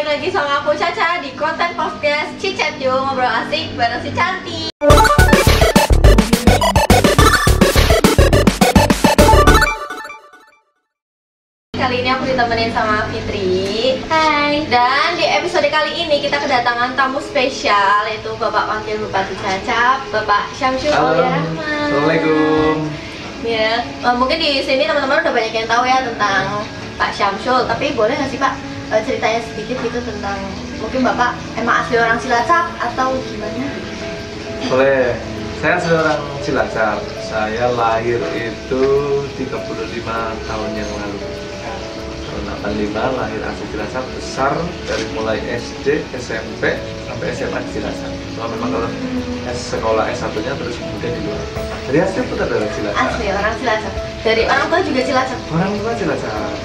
lagi sama aku Caca di konten podcast Cicat Yo, ngobrol asik bareng si cantik. Kali ini aku ditemenin sama Fitri. Hai. Dan di episode kali ini kita kedatangan tamu spesial, yaitu Bapak Wakil Bupati Cilacap, Bapak Syamsul Aulia Rahman. Assalamualaikum. Ya, mungkin di sini teman-teman udah banyak yang tahu ya tentang Pak Syamsul, tapi boleh nggak sih Pak ceritanya sedikit gitu tentang mungkin Bapak emang asli orang Cilacap atau gimana? Boleh. Saya asli orang Cilacap. Saya lahir itu 35 tahun yang lalu. Tahun 85 lahir asli Cilacap, besar dari mulai SD, SMP sampai SMA di Cilacap. Cuma memang kalau sekolah S1-nya terus kemudian di luar. Jadi asli pun adalah Cilacap. Asli orang Cilacap. Dari orang tua juga Cilacap. Orang tua Cilacap.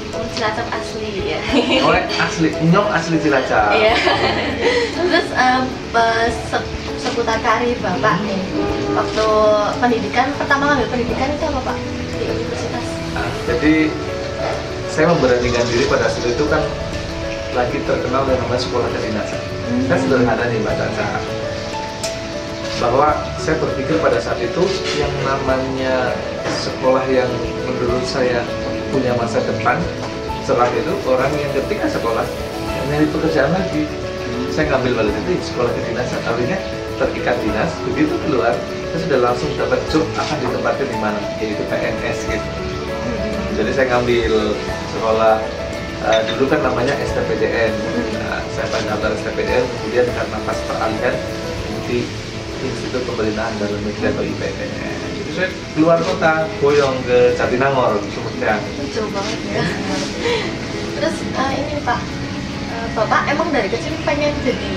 Orang Cilacap asli ya. Oleh asli, nyok asli Cilacap. Iya. Terus seputar karir Bapak nih. Waktu pendidikan, pertama ngambil pendidikan itu apa Pak? Di universitas. Nah, jadi saya memberanikan diri pada saat itu kan lagi terkenal dengan namanya sekolah kedinasan. Saya sederhana nih Mbak Caca, bahwa saya berpikir pada saat itu yang namanya sekolah yang menurut saya punya masa depan setelah itu orang yang ketika sekolah yang nyari pekerjaan lagi. Saya ngambil pada itu sekolah kedinasan, artinya terikat dinas, begitu keluar saya sudah langsung dapat job akan ditempatkan di mana, yaitu PNS gitu. Jadi saya ngambil sekolah dulu kan namanya STPDN. Nah, saya pendaftar STPDN, kemudian karena pas peralihan di Institut Pemerintahan Dalam Negeri atau IPDN. Jadi saya keluar kota, boyong ke Jatinangor, Sumedang. Jauh banget ya. Terus ini Pak, Bapak emang dari kecil pengen jadi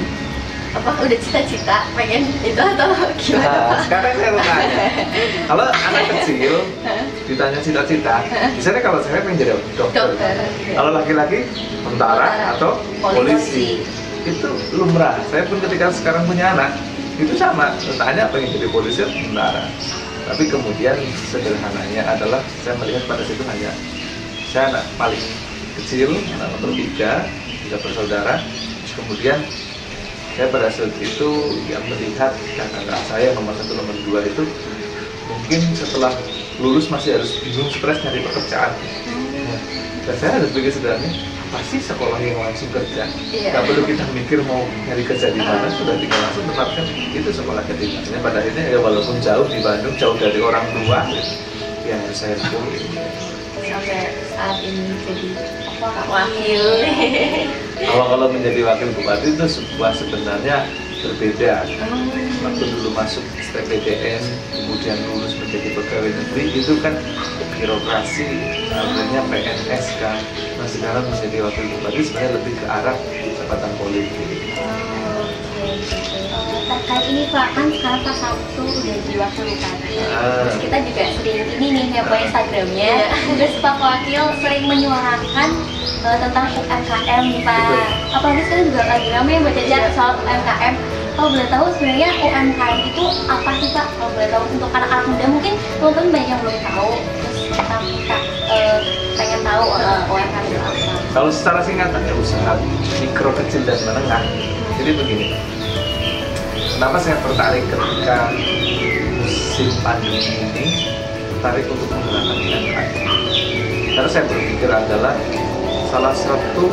apa? Udah cita-cita pengen itu atau gimana Nah, Pak? sekarang saya mau tanya, kalau anak kecil ditanya cita-cita, misalnya kalau saya pengen jadi dokter. Kalau laki-laki tentara atau polisi. Itu lumrah. Saya pun ketika sekarang punya anak itu sama, tanya pengen jadi polisi atau tentara. Tapi kemudian sederhananya adalah saya melihat pada situ hanya saya anak paling kecil, anak nomor 3 bersaudara. Kemudian saya pada saat itu yang melihat kakak saya nomor 1 nomor 2 itu mungkin setelah lulus masih harus bingung, stres nyari pekerjaan. Dan saya harus pikir sederhananya, pasti sekolah yang langsung kerja. Nggak perlu kita mikir mau nyari kerja di mana, sudah tinggal langsung tempatkan itu sekolah kedinasannya. Pada akhirnya ya walaupun jauh di Bandung, jauh dari orang tua, yang harus saya lakukan. Sampai saat ini jadi wakil. Kalau menjadi wakil bupati itu sebenarnya berbeda. Waktu dulu masuk STPDN, kemudian lulus menjadi pegawai negeri, itu kan birokrasi, artinya PNS kan. Nah sekarang menjadi wakil bupati sebenarnya lebih ke arah jabatan politik. Terkait ini Pak, kan sekarang Pak Sabtu udah jadi wakil bupati. Terus kita juga sering ini nih ngepo Instagramnya. Terus Pak Wakil sering menyuarakan tentang UMKM nih Pak. Apalagi sekarang juga lagi ramai yang baca soal UMKM. Kalau boleh tahu sebenarnya UMKM itu apa sih Pak? Kalau boleh tahu untuk anak-anak muda mungkin teman-teman banyak yang belum tahu. Terus kita pengen tahu UMKM itu apa. Kalau secara singkatannya usaha mikro, kecil dan menengah. Jadi begini, kenapa saya tertarik ketika musim pandemi ini tertarik untuk menggunakan UMKM? Karena saya berpikir adalah salah satu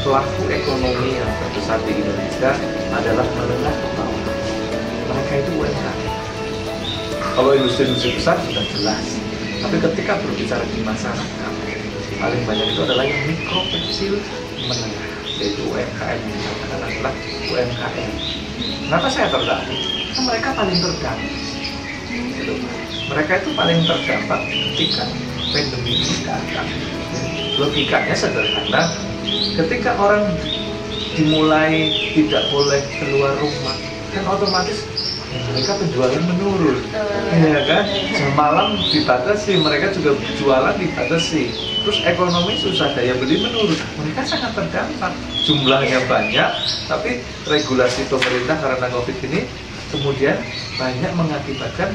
pelaku ekonomi yang terbesar di Indonesia adalah menengah ke bawah. Mereka itu UMKM. Kalau industri-industri besar sudah jelas, tapi ketika berbicara di masyarakat, paling banyak itu adalah yang mikro, kecil, menengah, yaitu UMKM yang dikatakan adalah UMKM. Kenapa saya tertarik? Karena mereka paling terdampak. Gitu. Mereka itu paling terdampak ketika pandemi ini datang. Logikanya sederhana, ketika orang dimulai tidak boleh keluar rumah, kan otomatis mereka penjualan menurun, ya kan? Jam malam dibatasi, mereka juga jualan dibatasi, terus ekonomi susah, daya beli menurun, mereka sangat terdampak. Jumlahnya banyak, tapi regulasi pemerintah karena COVID ini kemudian banyak mengakibatkan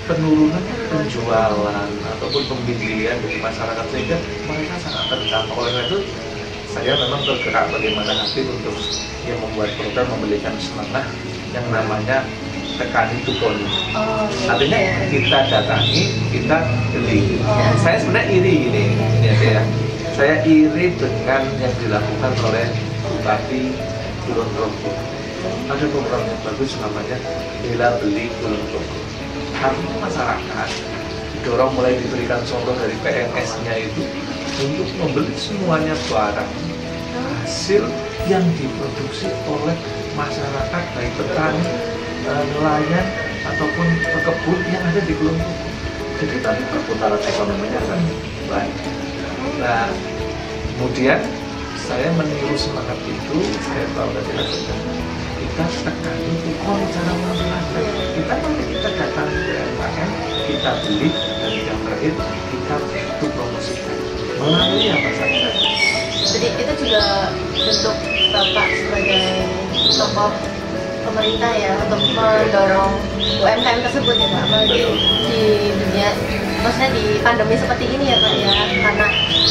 penurunan penjualan ataupun pembelian dari masyarakat, sehingga mereka sangat terdampak. Oleh karena itu saya memang bergerak bagaimana hati untuk yang membuat program, memberikan semangat yang namanya tekani tuponi. Artinya kita datangi, kita beli. Saya sebenarnya iri ini aja ya. Saya iri dengan yang dilakukan oleh Bupati Kulon Progo. Ada program yang bagus namanya Bela Beli Kulon Progo. Artinya masyarakat didorong mulai diberikan contoh dari PNS-nya itu untuk membeli semuanya barang hasil yang diproduksi oleh masyarakat, baik petani, nelayan ataupun pekebun yang ada di Kulon Progo. Jadi tadi perputaran ekonominya akan baik. Nah, kemudian saya meniru semangat itu, saya tahu dari lakukan kita tekan itu cara masyarakat. Kita datang ke UMKM, kita beli, dan yang terakhir kita itu promosikan melalui apa saja. Jadi itu juga bentuk Bapak sebagai tokoh pemerintah ya untuk mendorong UMKM tersebut ya Pak, apalagi di dunia, maksudnya di pandemi seperti ini ya Pak ya, karena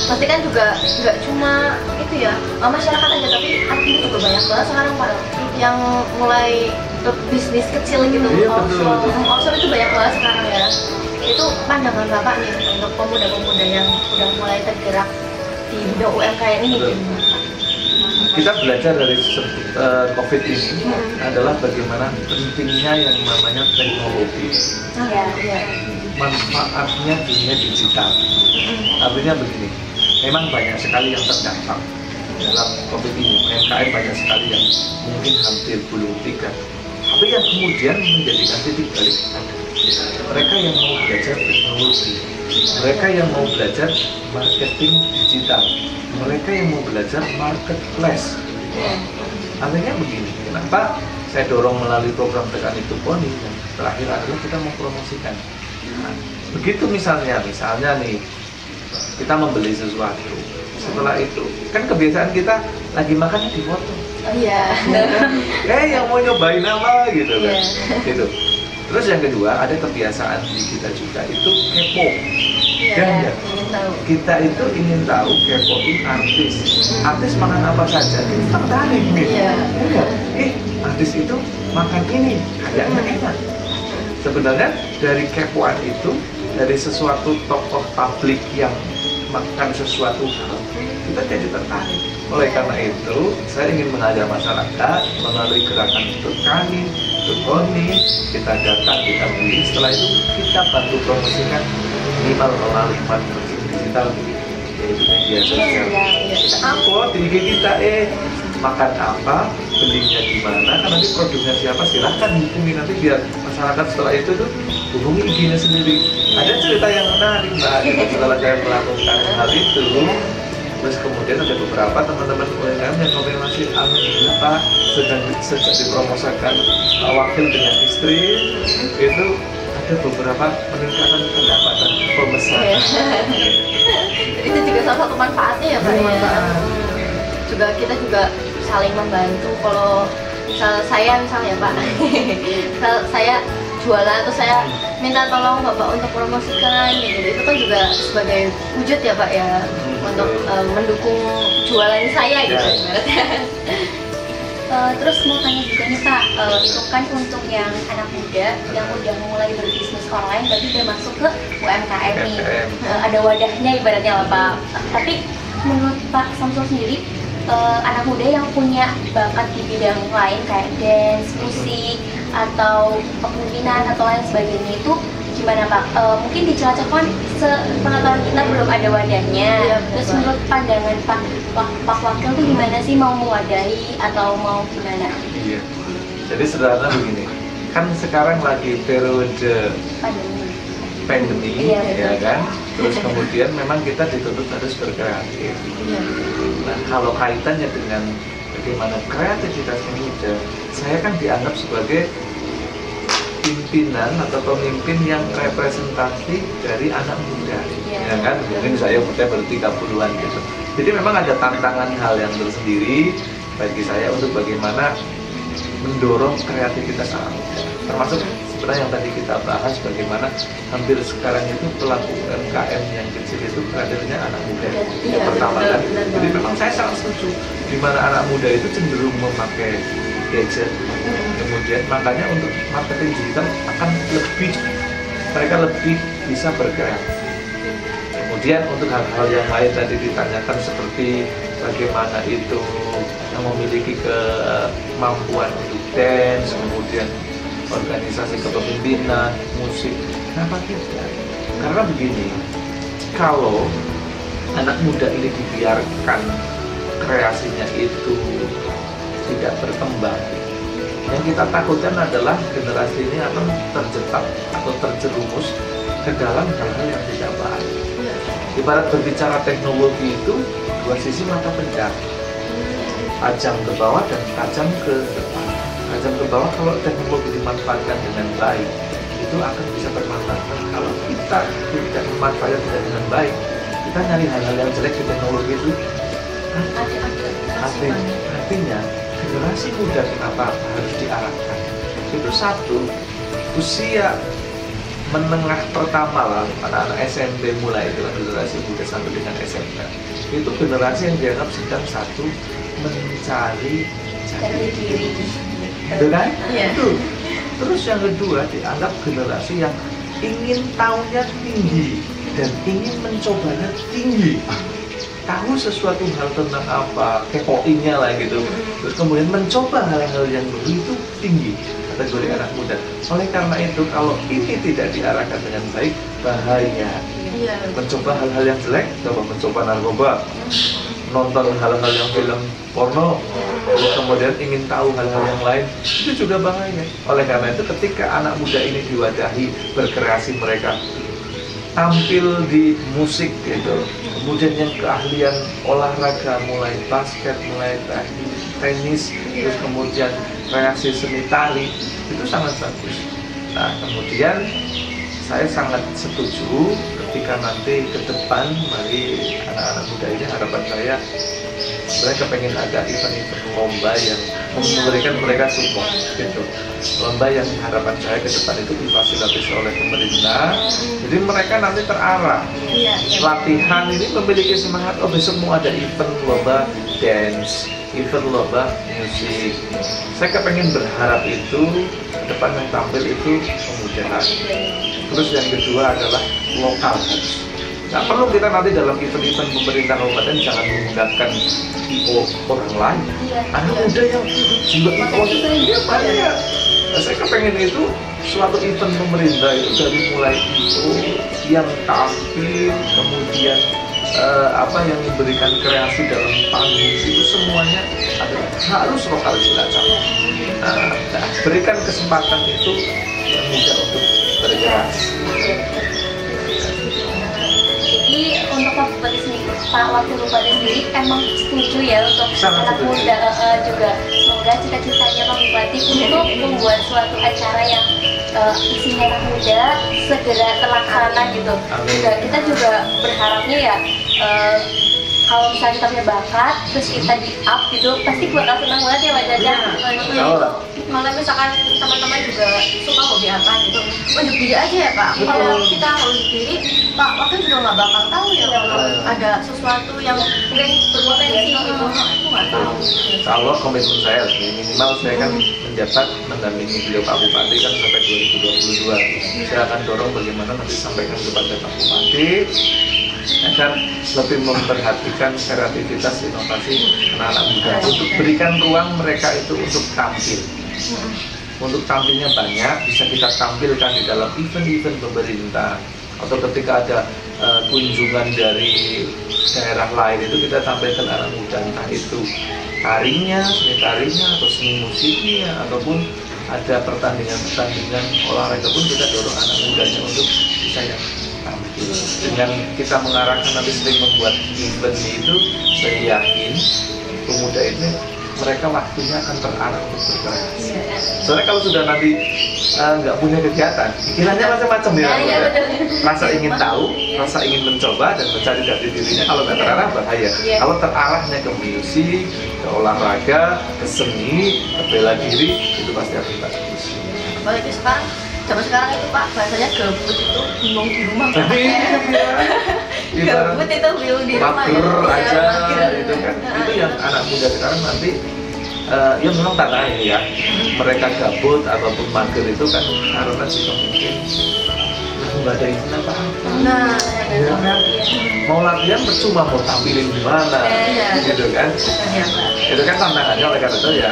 pasti kan juga nggak cuma itu ya masyarakat aja, tapi anak muda juga banyak banget sekarang Pak yang mulai bisnis kecil gitu, offshore itu banyak banget sekarang ya. Itu pandangan Bapak nih untuk pemuda-pemuda yang udah mulai tergerak di bidang UMKM ini gimana Pak? Kita belajar dari COVID ini adalah bagaimana pentingnya yang namanya teknologi, manfaatnya dunia digital. Artinya begini, memang banyak sekali yang terdampak dalam COVID ini. UMKM banyak sekali yang mungkin hampir gulung tikar. Tapi yang kemudian menjadikan titik balik mereka yang mau belajar teknologi, mereka yang mau belajar marketing digital, mereka yang mau belajar marketplace. Artinya begini, kenapa saya dorong melalui program Tekani Tuponi, dan terakhir adalah kita mempromosikan. Nah, begitu misalnya nih kita membeli sesuatu, setelah itu kan kebiasaan kita lagi makannya di foto. Oh iya. Yang mau nyobain apa gitu kan, gitu. Terus yang kedua, ada kebiasaan di kita juga itu kepo. Iya, kita itu ingin tahu, kepoin artis. Artis makan apa saja, kita tertarik nih. Artis itu makan ini, kayaknya enak. Sebenarnya dari kepoan itu, dari sesuatu tokoh publik yang makan sesuatu hal, kita jadi tertarik. Oleh karena itu, saya ingin mengajak masyarakat melalui gerakan Tekani Tuponi, kita datang, kita beli, setelah itu kita bantu promosikan minimal melalui marketing digital, yaitu media sosial. Kita upload di IG kita, makan apa, belinya di mana, kan nanti produknya siapa, silahkan hubungi, nanti biar masyarakat setelah itu tuh hubungi IG-nya sendiri. Ada cerita yang menarik Mbak, setelah saya melakukan hal itu, terus kemudian ada beberapa teman-teman UMKM yang konfirmasi, alhamdulillah Pak, sejak dipromosikan wakil dengan istri, itu ada beberapa peningkatan pendapatan pemesanan. Itu juga salah satu manfaatnya ya Pak ya. Juga kita juga saling membantu. Kalau misalnya Pak, saya jualan atau saya minta tolong Bapak untuk promosikan gitu, itu kan juga sebagai wujud ya Pak ya, untuk mendukung jualan saya gitu. Terus mau tanya juga nih Pak, itu kan untuk yang anak muda yang udah mulai berbisnis online, berarti udah masuk ke UMKM nih, ada wadahnya ibaratnya lah Pak. Tapi menurut Pak Samsul sendiri, anak muda yang punya bakat di bidang lain kayak dance, musik, atau kepemimpinan atau lain sebagainya itu gimana Pak? Mungkin di Cilacap kan sepengetahuan kita belum ada wadahnya. Terus menurut pandangan Pak Wakil tuh gimana sih, mau mewadahi atau mau gimana? Iya. Jadi sederhana begini, kan sekarang lagi periode pandemi, ya kan? Terus kemudian memang kita dituntut harus berkreatif. Nah, kalau kaitannya dengan bagaimana kreativitas muda, saya kan dianggap sebagai pimpinan atau pemimpin yang representasi dari anak muda, ya kan? Mungkin saya baru 30-an gitu. Jadi memang ada tantangan hal yang tersendiri bagi saya untuk bagaimana mendorong kreativitas anak muda, termasuk sebenarnya yang tadi kita bahas bagaimana hampir sekarang itu pelaku UMKM yang kecil itu kadernya anak muda yang pertama kan. Jadi memang saya sangat setuju di mana anak muda itu cenderung memakai gadget, kemudian makanya untuk marketing digital akan mereka lebih bisa bergerak. Kemudian untuk hal-hal yang lain tadi ditanyakan seperti bagaimana itu yang memiliki kemampuan untuk dance, kemudian organisasi kepemimpinan, musik, kenapa tidak? Karena begini, kalau anak muda ini dibiarkan kreasinya itu tidak berkembang, yang kita takutkan adalah generasi ini akan terjebak atau terjerumus ke dalam hal-hal yang tidak baik. Ibarat berbicara teknologi itu dua sisi mata pedang, tajam ke bawah dan tajam ke depan. Tajam ke bawah kalau teknologi dimanfaatkan dengan baik itu akan bisa bermanfaat. Kalau kita tidak memanfaatkan tidak dengan baik, kita nyari hal-hal yang jelek di teknologi itu. Artinya generasi muda kenapa harus diarahkan? Itu satu, usia menengah pertama lah, anak-anak SMP mulai itu generasi muda sampai dengan SMP. Itu generasi yang dianggap sedang satu mencari jati diri, itu kan? Itu. Terus yang kedua dianggap generasi yang ingin tahunya tinggi dan ingin mencobanya tinggi. Tahu sesuatu hal tentang apa, kepoinnya lah gitu. Terus kemudian mencoba hal-hal yang baru itu tinggi, kategori anak muda. Oleh karena itu, kalau ini tidak diarahkan dengan baik, bahaya. Mencoba hal-hal yang jelek, coba mencoba narkoba, nonton hal-hal yang film porno, kemudian ingin tahu hal-hal yang lain, itu juga bahaya. Oleh karena itu, ketika anak muda ini diwadahi berkreasi mereka, tampil di musik gitu, kemudian yang keahlian olahraga mulai basket, mulai tenis, terus kemudian kreasi seni tari, itu sangat bagus. Nah kemudian saya sangat setuju ketika nanti ke depan mari anak-anak muda ini, harapan saya mereka pengen ada event-event lomba yang memberikan mereka support gitu. Lomba yang harapan saya ke depan itu difasilitasi oleh pemerintah, jadi mereka nanti terarah. Latihan ini memiliki semangat, oh besok mau ada event lomba dance, event lomba musik. Saya kepengen berharap itu ke depan yang tampil itu kemudahan. Terus yang kedua adalah lokal harus. Nah perlu kita nanti dalam event-event pemerintah kabupaten jangan menggunakan IO orang lain. Anak muda yang juga IO banyak. Nah, saya kepengen itu suatu event pemerintah itu dari mulai IO yang tampil, kemudian yang memberikan kreasi dalam panggung itu semuanya adalah harus lokal Cilacap. Nah, berikan kesempatan itu yang muda untuk bergerak. Jadi untuk Pak Bupati sendiri, Pak Wakil Bupati sendiri emang setuju ya untuk anak muda juga. Semoga cita-citanya Pak Bupati untuk membuat suatu acara yang isinya anak muda segera terlaksana gitu. Kita juga berharapnya ya kalau misalnya kita punya bakat, terus kita di up gitu, pasti bakal senang banget ya Pak Jaja. Kalau misalkan teman-teman juga suka hobi apa gitu, unjuk diri aja ya Pak. Kalau kita unjuk diri, Pak Wakil juga nggak bakal tahu ya kalau ada sesuatu yang mungkin berpotensi gitu. Aku nggak tahu. Kalau komitmen saya minimal saya kan menjabat mendampingi beliau Pak Bupati kan sampai 2022. Saya akan dorong bagaimana nanti sampaikan kepada Pak Bupati agar lebih memperhatikan kreativitas inovasi anak-anak muda untuk berikan ruang mereka itu untuk tampil. Untuk tampilnya banyak, bisa kita tampilkan di dalam event-event pemerintah atau ketika ada kunjungan dari daerah lain itu kita tampilkan anak muda, entah itu tarinya, seni tarinya atau seni musiknya ataupun ada pertandingan olahraga pun kita dorong anak mudanya untuk bisa yang tampil. Dengan kita mengarahkan nanti sering membuat event itu, saya yakin pemuda ini mereka waktunya akan terarah untuk bergerak. Soalnya kalau sudah nanti nggak punya kegiatan, pikirannya macam-macam ya. Rasa ingin tahu, rasa ingin mencoba dan mencari jati dirinya. Kalau nggak terarah bahaya. Kalau terarahnya ke musik, ke olahraga, ke seni, ke bela diri, itu pasti akan bagus. Apalagi sekarang zaman sekarang itu Pak, bahasanya gabut itu bingung di rumah. Ibarat Gabut itu bingung di rumah ya. mager aja Mager. gitu kan. Itu yang anak muda sekarang nanti ya memang tantangannya ya. Mereka gabut ataupun mager itu kan karena juga mungkin nggak ada event apa-apa. Nah, Ya kan? Mau latihan percuma, mau tampilin di mana, gitu kan? Itu kan tantangannya. Oleh karena itu ya,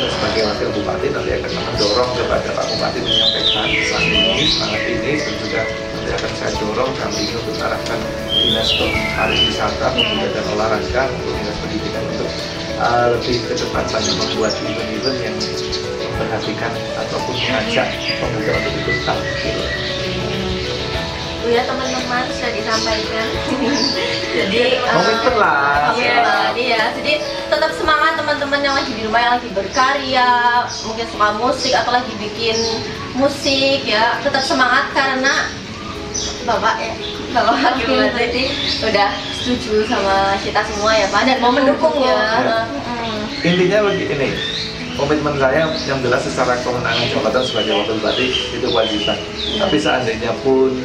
sebagai wakil bupati nanti akan mendorong kepada Pak Bupati menyampaikan pesan ini, semangat ini, dan juga nanti akan saya dorong kami ini untuk arahkan dinas pariwisata, pemuda dan olahraga, untuk dinas pendidikan untuk lebih ke depan banyak membuat event-event yang memperhatikan ataupun mengajak pemuda untuk ikut tampil. Ya teman-teman sudah disampaikan. Jadi komitmen lah. Iya. Jadi tetap semangat teman-teman yang lagi di rumah, yang lagi berkarya, mungkin suka musik atau lagi bikin musik ya. Tetap semangat karena Bapak berarti udah setuju sama kita semua ya Pak, dan mau mendukung ya. Intinya begini, komitmen saya yang jelas secara kewenangan jabatan sebagai wakil bupati itu kewajiban. Tapi seandainya pun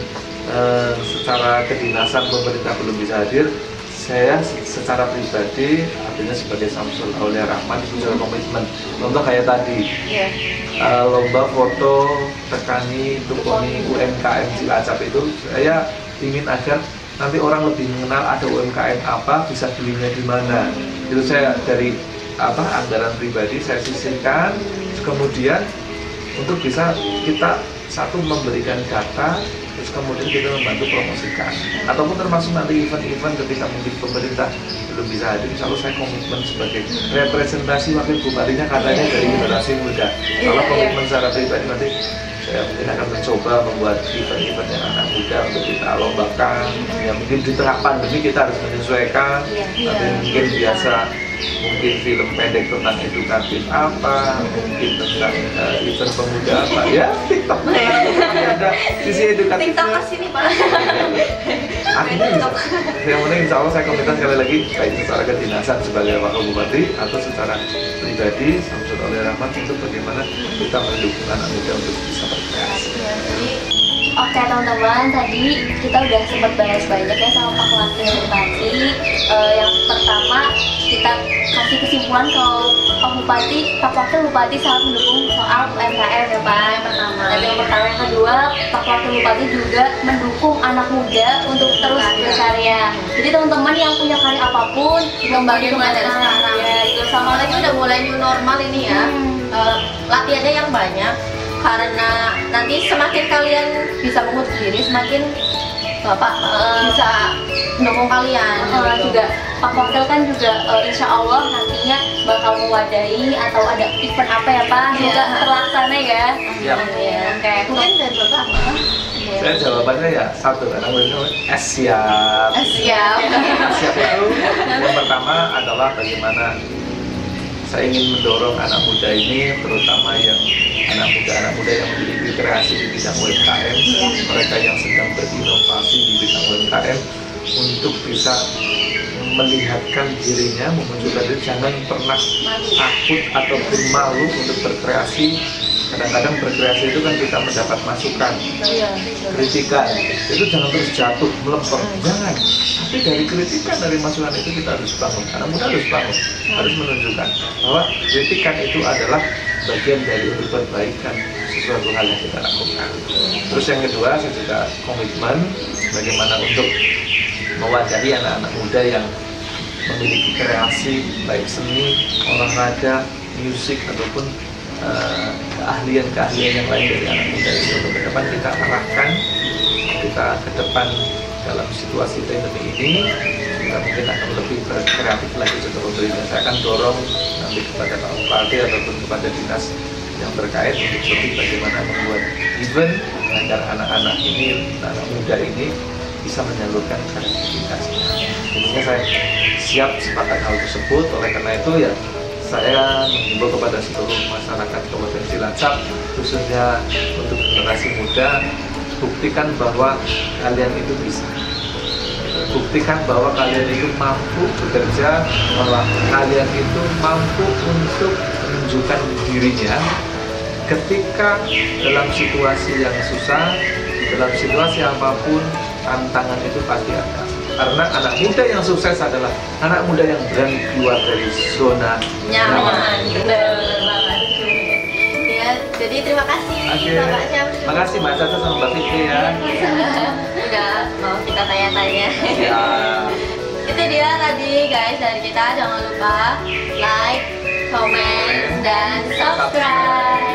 secara kedinasan pemerintah belum bisa hadir, saya secara pribadi artinya sebagai Samsul Aulia Rahman itu sudah komitmen. Contoh kayak tadi lomba foto tekani tukoni UMKM Cilacap itu, saya ingin agar nanti orang lebih mengenal ada UMKM apa, bisa belinya di mana. Itu saya dari anggaran pribadi saya sisihkan, kemudian untuk bisa kita satu memberikan data, terus kemudian kita membantu promosikan, ataupun termasuk nanti event-event ketika mungkin pemerintah belum bisa hadir, insya Allah saya komitmen sebagai representasi wakil bupatinya katanya dari generasi muda. Kalau komitmen secara pribadi nanti saya mungkin akan mencoba membuat event-event yang anak muda untuk kita lombakan. Ya mungkin di tengah pandemi kita harus menyesuaikan, nanti mungkin biasa mungkin film pendek tentang edukatif apa, mungkin tentang event pemuda apa, ya TikTok ada sisi edukatifnya. TikTok ke sini Pak. Akhirnya bisa. Yang penting insya Allah saya komitmen sekali lagi, baik secara kedinasan sebagai wakil bupati atau secara pribadi Samsul Aulia Rahman untuk bagaimana kita mendukung anak muda untuk bisa berkreasi. Oke teman-teman, tadi kita udah sempat bahas banyak ya sama Pak Wakil Bupati. Yang pertama kita kasih kesimpulan kalau Pak Wakil Bupati sangat mendukung soal UMKM ya Pak. Yang pertama, yang kedua Pak Wakil Bupati juga mendukung anak muda untuk terus berkarya. Jadi teman-teman yang punya karya apapun kembali mulai dari sekarang. Ya, itu Sama lagi udah mulai new normal ini ya. Latihannya yang banyak. Karena nanti semakin kalian bisa menguji diri, semakin Bapak bisa mendukung kalian. Juga Pak Wakil kan juga insya Allah nantinya bakal mewadahi atau ada event apa ya Pak, juga terlaksana ya. Oke, mungkin dari Bapak. Saya jawabannya ya satu, karena siap. Siap. Siap itu yang pertama adalah bagaimana saya ingin mendorong anak muda ini, terutama yang anak muda yang memiliki kreasi di bidang UMKM, mereka yang sedang berinovasi di bidang UMKM, untuk bisa melihatkan dirinya, memunculkan diri, jangan pernah takut ataupun malu untuk berkreasi. Kadang-kadang berkreasi itu kan kita mendapat masukan, kritikan, itu jangan terus jatuh, melempem, jangan. Tapi dari kritikan, dari masukan itu kita harus bangun, anak muda harus bangun, harus menunjukkan bahwa kritikan itu adalah bagian dari untuk perbaikan sesuatu hal yang kita lakukan. Terus yang kedua, saya juga komitmen bagaimana untuk mewadahi anak-anak muda yang memiliki kreasi, baik seni, olahraga, musik, ataupun keahlian-keahlian yang lain dari anak muda itu. Untuk ke depan kita arahkan, kita ke depan dalam situasi pandemi ini, kita mungkin akan lebih berkreatif lagi untuk pemerintah. Saya akan dorong nanti kepada Pak Bupati ataupun kepada dinas yang terkait untuk lebih bagaimana membuat event agar anak-anak ini, anak muda ini bisa menyalurkan kreativitasnya. Intinya saya siap sepakat hal tersebut. Oleh karena itu ya saya menghimbau kepada seluruh masyarakat Kabupaten Cilacap, khususnya untuk generasi muda, buktikan bahwa kalian itu bisa. Buktikan bahwa kalian itu mampu bekerja, bahwa kalian itu mampu untuk menunjukkan dirinya ketika dalam situasi yang susah, dalam situasi apapun, tantangan itu pasti ada. Karena anak muda yang sukses adalah anak muda yang berani keluar dari zona nyaman. Benar banget. Ya, jadi terima kasih Bapak Syamsul. Terima kasih Mbak Caca sama Mbak Fikri ya. Udah mau kita tanya-tanya. Ya. Itu dia tadi guys dari kita. Jangan lupa like, comment, dan subscribe.